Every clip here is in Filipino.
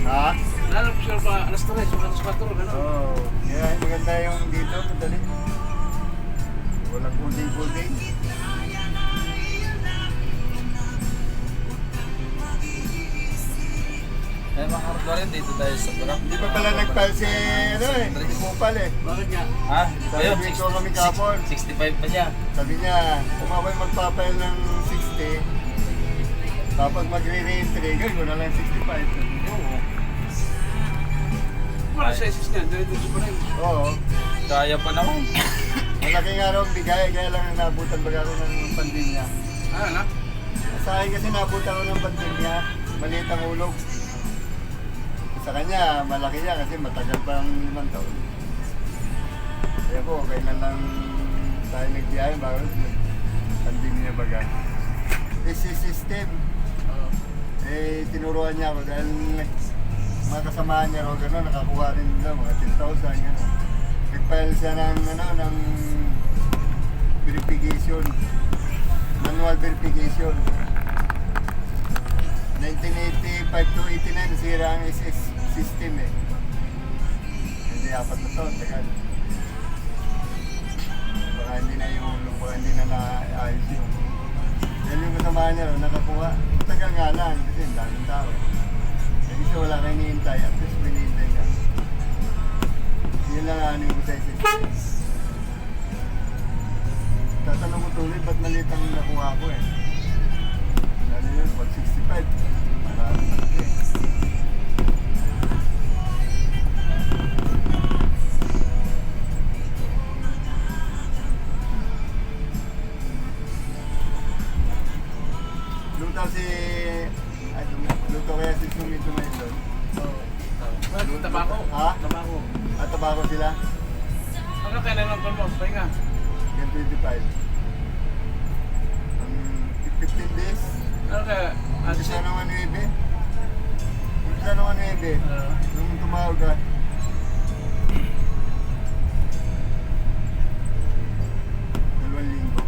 Ha? Lalo po siya pa alas 3, alas 4, gano'n. Oo. Kaya maganda yung dito, madali. Walang pulding-pulding. Eh mga kardo rin, dito tayo sa Burak. Hindi pa pala nag-file si, ano eh, si Kupal eh. Bakit nga? Ha? Sabi Ayun, ko kami kapon. 65 pa siya. Sabi niya, kung ako'y magpapile ng 60, tapos magre-re-entry, gawin ko na lang 65. Oo. Wala sa isis niyan, dito pa rin. Oo. Kaya pa naman. Malaki nga raw ang bigay, kaya lang nabutan baga ako ng pandemya. Ah, na? Sa akin kasi nabutan ko ng pandemya, maliit ang ulog. Sa kanya, malaki niya kasi matagal pa ang 5 taon. Kaya po, kailan lang tayo nagbiyahe bago pandemya baga. Easy system. Eh, tinuruan niya ako dahil mga kasamahan niya raw gano'n, nakakuha rin nila mga 10,000 gano'n. Nag-file siya ng verification, manual verification. 1985 to 89, nasira ang SS system eh. Hindi 4 na taon, tagal. Baka hindi na yung baka hindi na naayos yun. Dahil yung kasamahan niya raw, nakakuha. Tagal nga lang, kasi ang daming tao eh. Kasi wala kang hinihintay, at least hinihintay ka. Yun lang ano yung sa SS. Tatanong ko tuloy, ba't maliit ang nakuha ko eh? Lalo yun, pag 65, marami malaki. Luto si... Ay, luto kaya si Sumi tumayin doon. Well, tabako. Ha? Tabako. At tabako sila? Ano kailan ng palmos? Pahinga. Yan 25. 15 days. Ano kaya? Umpisa ng 9. Umpisa ng 9. Nung tumawag ka. Dalawang linggo.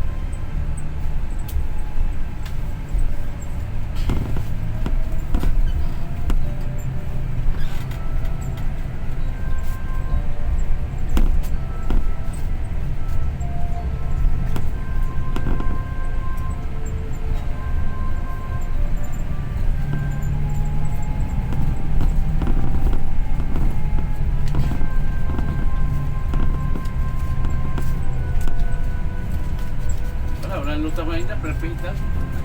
Wala luta mo yun na, perfect na.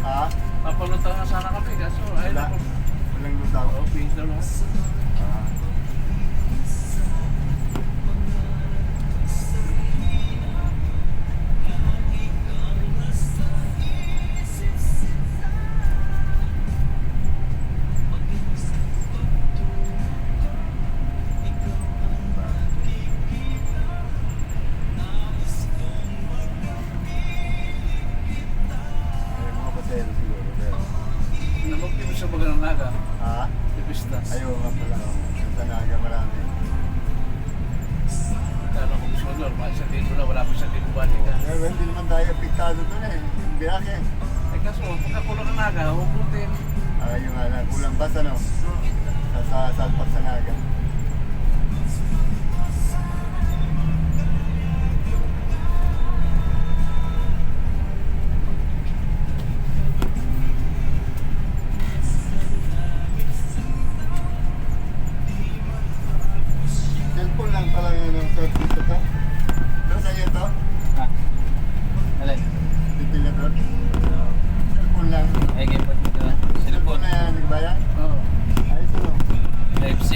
Ha? Papaluta nga sana kami, kaso ay Wala. naku. Walang luta ko. Oh, pinta mo. Ay, mga pasero siguro. Pero, Namagpim mo sa bagang naga. ha? Pipista. Ayaw nga pala. Sa Naga marami. Kano kung gusto doon, isang linggo na, wala pa isang linggo balik ka. Pero hindi naman tayo apektado doon eh. Biyahe. Eh kaso, pagkakulang ng naga, huwag Yung nga lang, kulang bus ano? Sa salpak sa Naga. Cellphone lang pala yun ang search dito to. Doon sa iyo to? Ha? Alin? Dito na to? Cellphone lang. Ay, game pa dito. Cellphone Cellphone. na yan, nagbayan? Oo. Ayos ano? Type C.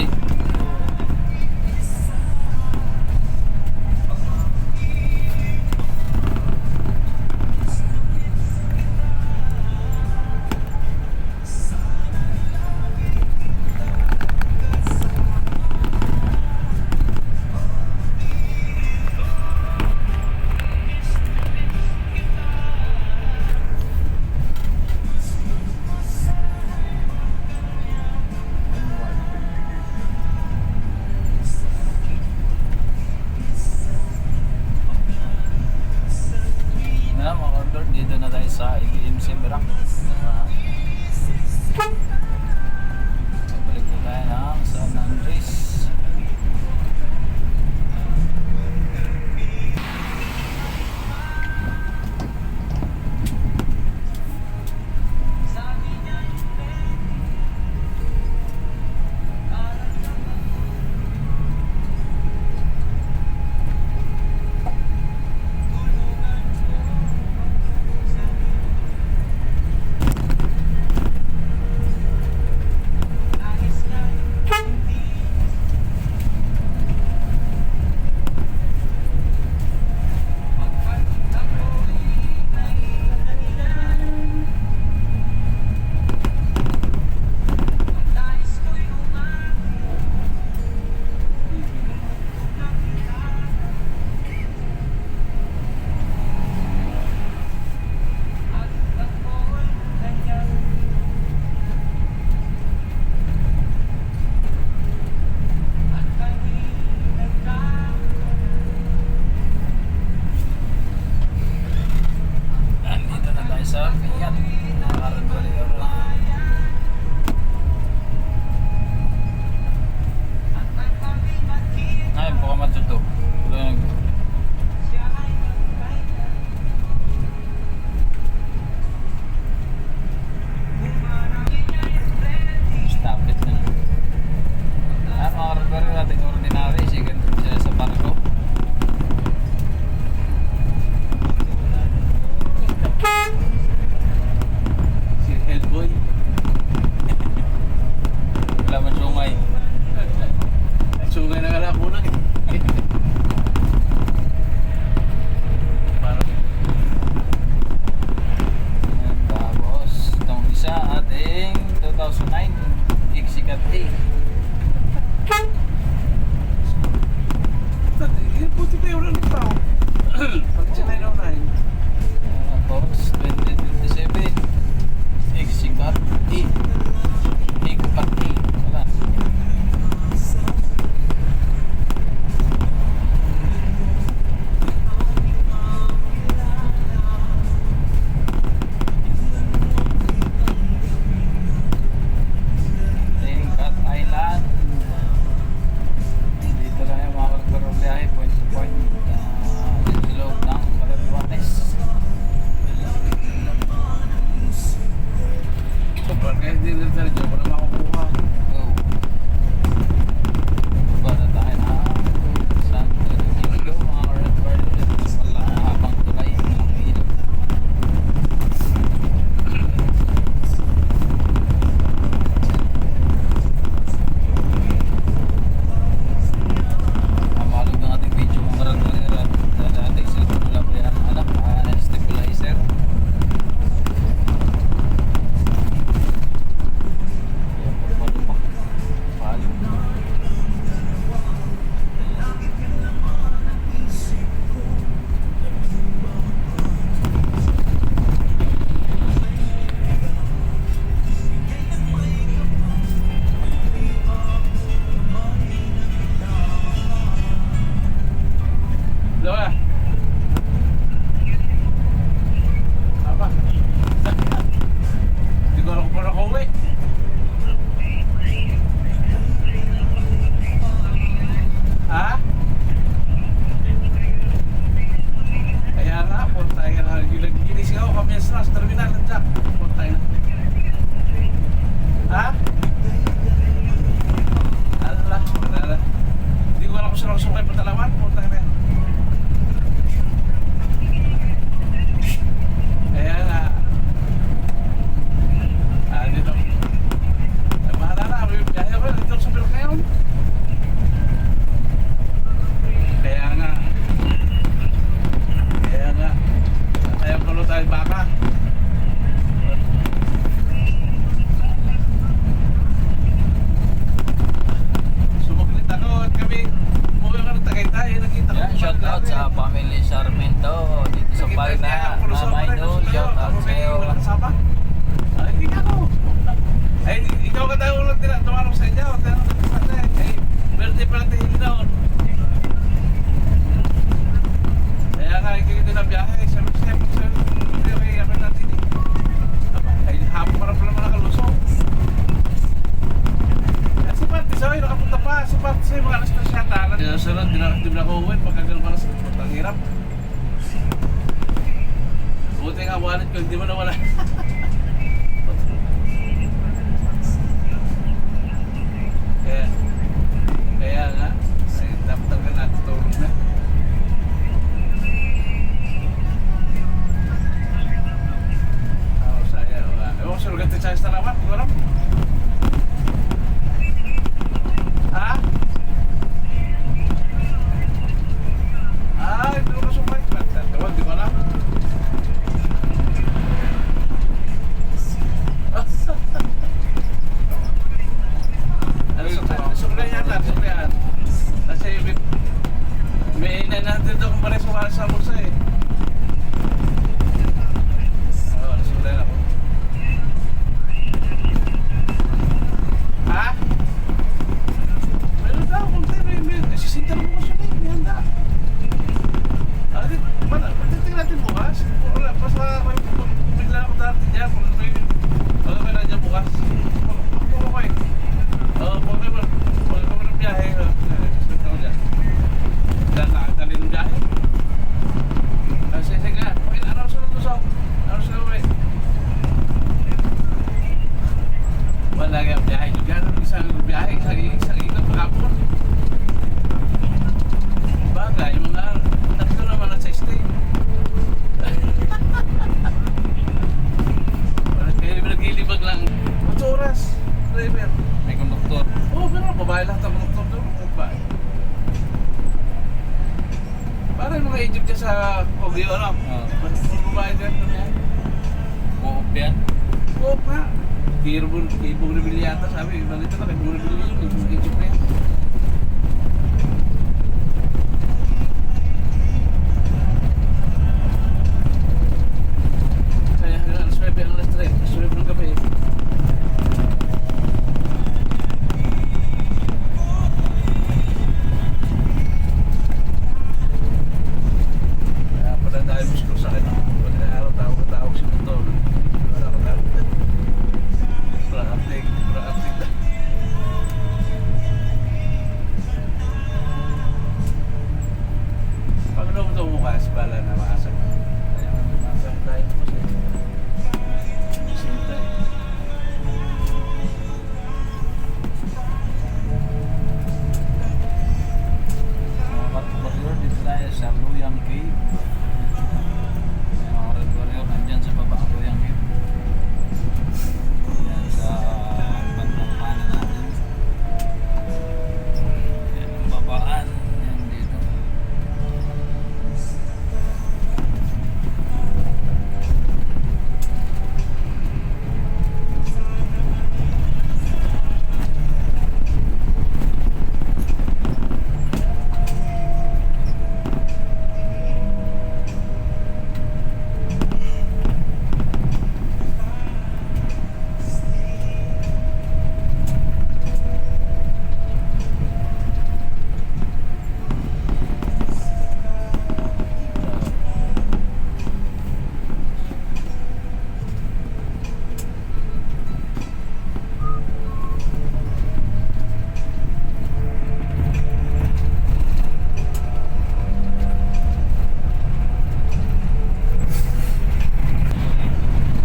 kaya kulang eh. Parang Ayan, tapos, itong isa ating 2009 Ixicat A. yung puti pa yung ulit tao. Pag sinay na unahin. Tapos, 2027 Ixicat A. Ixicat A. Wala. Tingkat Island. Dito lang yung mga karagbarong biyahe, point to point. Dito sa loob ng Catanduanes. So, kaya hindi rin sa rin, wala makukuha. Oh. Baba na tayo na Santo Domingo, mga karagbarong habang tulay ng ilog. Mamalog ng ating video mga karagbarong dahil ating cellphone wala pa yan anak, stabilizer. Kaya palo pa. Palo. Lola. Apa? Hindi ko alam kung paano ako uwi. Ha? Kaya nga, punta nga na. Ginising ako kami sa terminal ng Jack. Punta na. Ha? Ano lang? Hindi ko alam kung saan ako sumay patalawan. Punta na. Kaya nga. Dito. Ay, mahala na. May biyahe ako. Dito sa Pilok ngayon. Kaya nga. Kaya nga. Kaya pulo tayo baka. Sumuglit ako at kami umuwi ka ng Tagaytay. Nakita ko. Yan, shout out sa family Sarmento dito sa Palna, Mama Idol, shout out sa iyo. Ay, hindi ka ako. Ay, ikaw ka tayo ulit nila. Tumarong sa inyo. Tanong ka sa atin. Ay, birthday pa lang tayo ginaon. Kaya nga, ikikita na biyahe. Sabi, kaya kami natin eh. Ay, hapon ka na pala mga kalusong. At si Pat, isa ay nakapunta pa. Si Pat, siya mga alas na siya. Kaya sunod, di na ako uwi. Pagkagal para sa Pat, ang hirap. Buti nga wallet ko, hindi mo na wala. Kaya nga, dapat talaga natutulog na. Saya. Ewan ko sa lugar tayo sa Talawan, hindi ko alam. Ha? Hindi ko na sumay. Hindi ko alam. Suklayan yata, suklayan. Kasi may natin daw kung pares mo sa bulsa eh. Oo, nasuklayan ako. Ha? Meron daw, kung tayo may sisinta na bukas yun eh, may handa. Pagdating natin bukas, wala pa sa bigla ako dati dyan, kung may nandiyan bukas. Ako ko eh. Pag kami ng biyahe, gusto ko dyan. Dali ng biyahe. Sige nga, araw sa lusok. Araw sa uwi. Wala nga biyahe dyan. Isang biyahe, isang ikot pakapon. Bagay, mga tatlo naman at sa stay. Kaya nagilibag lang. 8 oras. Driver. May konduktor. Oo, pero babae lahat ang mga doktor doon. Babae. Para yung mga Egypt dyan sa Ogyo, ano? Oo. Babae dyan. Buhok yan. Oo nga. Kay Bougainville yata sabi. Balita na kay Bougainville yun. Yung Egypt na yan. Kaya hanggang alas 9 ang alas 3. Alas 9 ng gabi. Kaya pala dahil gusto sa akin. Pag araw tawag si Dr. Wala ko tawag. Praktik. Pag ano ito bukas, bala na makasag. Kaya makasag tayo po siya. Bisita eh. Mga warrior dito tayo sa Luyang Cave. Mga red warrior nandyan sa baba ang Luyang Cave. Yan sa bandang kanan natin. Yan ang babaan. Yan dito.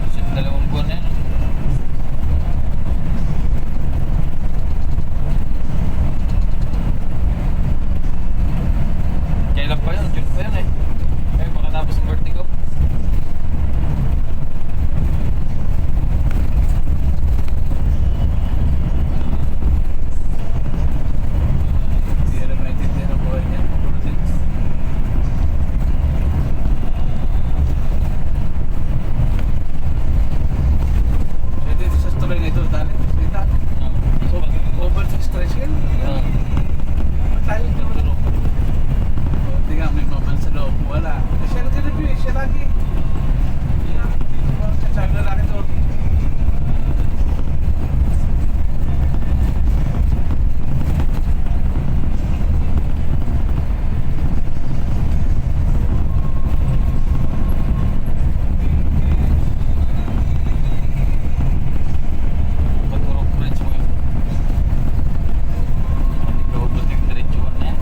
Kasi 2 buwan na yan. Kailan pa yun? June pa yun eh. Eh, makatapos ang birthday ko. Hindi alam na intindihan ang buhay niya. Puro din. So, dito sa tuloy na ito, dali. Dito. So, over sa stress yan. Tayo dito. Hindi nga, may maman sa loob. Wala. Siya lang tinabyo eh. Siya lagi. Sasabi na laki doon. Paturok friends mo yun. Ikaw ba nagdiretsuhan na yan?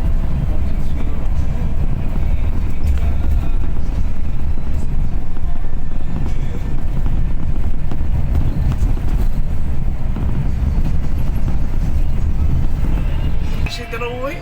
Si Teruoy.